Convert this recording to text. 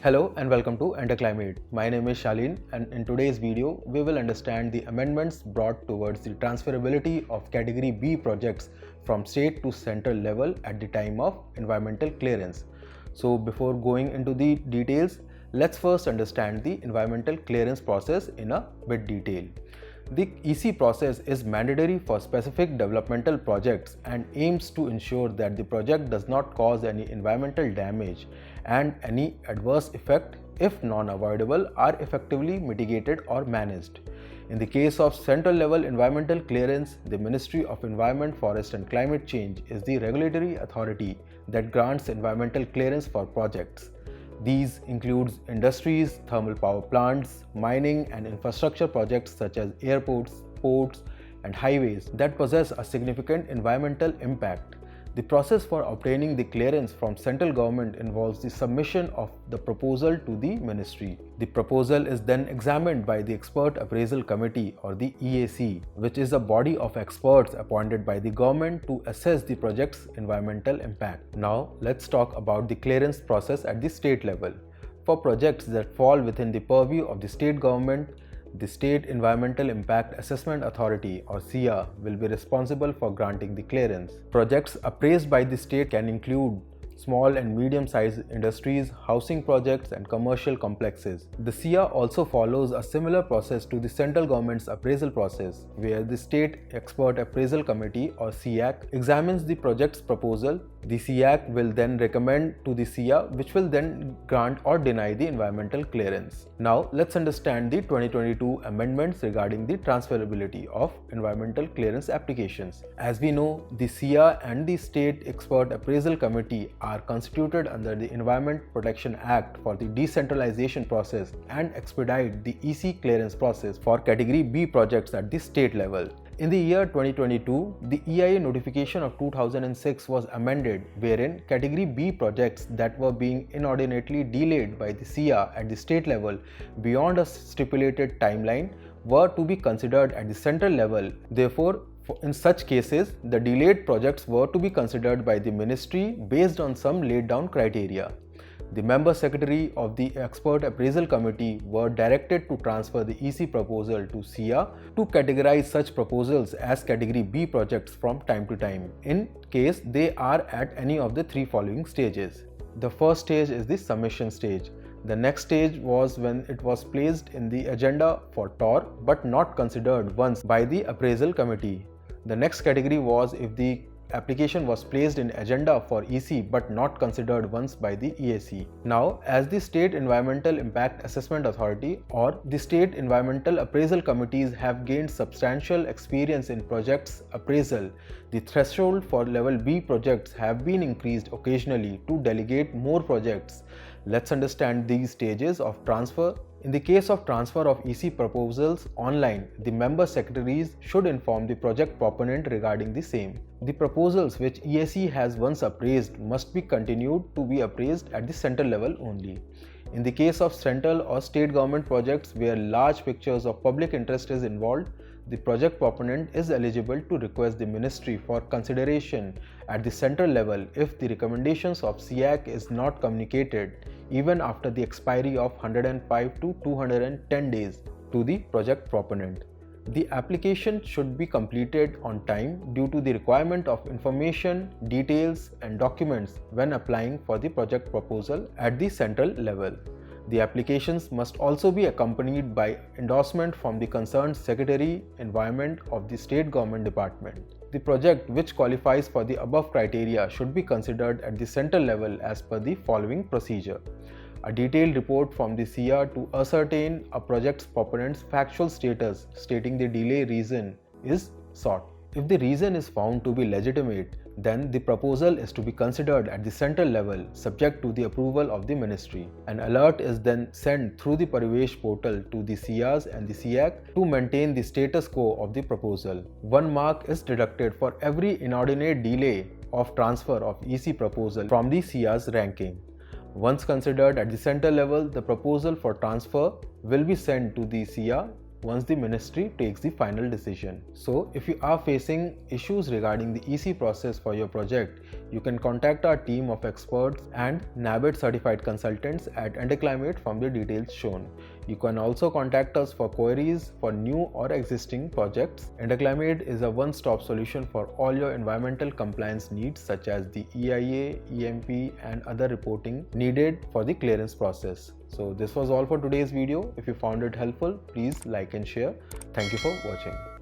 Hello and welcome to Enterclimate. My name is Shalin, and in today's video we will understand the amendments brought towards the transferability of Category B projects from state to central level at the time of environmental clearance. So before going into the details, let's first understand the environmental clearance process in a bit detail. The EC process is mandatory for specific developmental projects and aims to ensure that the project does not cause any environmental damage and any adverse effect, if non-avoidable, are effectively mitigated or managed. In the case of central level environmental clearance, the Ministry of Environment, Forest and Climate Change is the regulatory authority that grants environmental clearance for projects. These include industries, thermal power plants, mining and infrastructure projects such as airports, ports and highways that possess a significant environmental impact. The process for obtaining the clearance from central government involves the submission of the proposal to the ministry. The proposal is then examined by the Expert Appraisal Committee or the EAC, which is a body of experts appointed by the government to assess the project's environmental impact. Now let's talk about the clearance process at the state level. For projects that fall within the purview of the state government, the State Environmental Impact Assessment Authority or SEIA will be responsible for granting the clearance. Projects appraised by the state can include small and medium-sized industries, housing projects and commercial complexes. The SEIA also follows a similar process to the central government's appraisal process, where the State Expert Appraisal Committee or SEAC examines the project's proposal. The SEAC will then recommend to the SEIA, which will then grant or deny the environmental clearance. Now let's understand the 2022 amendments regarding the transferability of environmental clearance applications. As we know, the SEIA and the State Expert Appraisal Committee are constituted under the Environment Protection Act for the decentralization process and expedite the EC clearance process for Category B projects at the state level. In the year 2022, the EIA notification of 2006 was amended, wherein Category B projects that were being inordinately delayed by the SEIA at the state level beyond a stipulated timeline were to be considered at the central level. Therefore, in such cases, the delayed projects were to be considered by the ministry based on some laid down criteria. The member secretary of the Expert Appraisal Committee were directed to transfer the EC proposal to SEIA to categorize such proposals as Category B projects from time to time, in case they are at any of the three following stages. The first stage is the submission stage. The next stage was when it was placed in the agenda for TOR but not considered once by the appraisal committee. The next category was if the application was placed in agenda for EC but not considered once by the EAC. Now, as the State Environmental Impact Assessment Authority or the State Environmental Appraisal Committees have gained substantial experience in projects appraisal, the threshold for level B projects have been increased occasionally to delegate more projects. Let's understand these stages of transfer. In the case of transfer of EC proposals online, the member secretaries should inform the project proponent regarding the same. The proposals which EAC has once appraised must be continued to be appraised at the central level only. In the case of central or state government projects where large pictures of public interest is involved, the project proponent is eligible to request the ministry for consideration at the central level if the recommendations of SEAC is not communicated even after the expiry of 105 to 210 days to the project proponent. The application should be completed on time due to the requirement of information, details and documents when applying for the project proposal at the central level. The applications must also be accompanied by endorsement from the concerned Secretary Environment of the State Government Department. The project which qualifies for the above criteria should be considered at the central level as per the following procedure. A detailed report from the SEIA to ascertain a project's proponent's factual status stating the delay reason is sought. If the reason is found to be legitimate, then the proposal is to be considered at the central level subject to the approval of the ministry. An alert is then sent through the Parivesh portal to the SEIAs and the SEAC to maintain the status quo of the proposal. 1 mark is deducted for every inordinate delay of transfer of EC proposal from the SEIA's ranking. Once considered at the central level, the proposal for transfer will be sent to the SEIA once the ministry takes the final decision. So if you are facing issues regarding the EC process for your project, you can contact our team of experts and NABID certified consultants at Enterclimate from the details shown. You can also contact us for queries for new or existing projects. Enterclimate is a one-stop solution for all your environmental compliance needs such as the EIA, EMP and other reporting needed for the clearance process. So this was all for today's video. If you found it helpful, please like and share. Thank you for watching.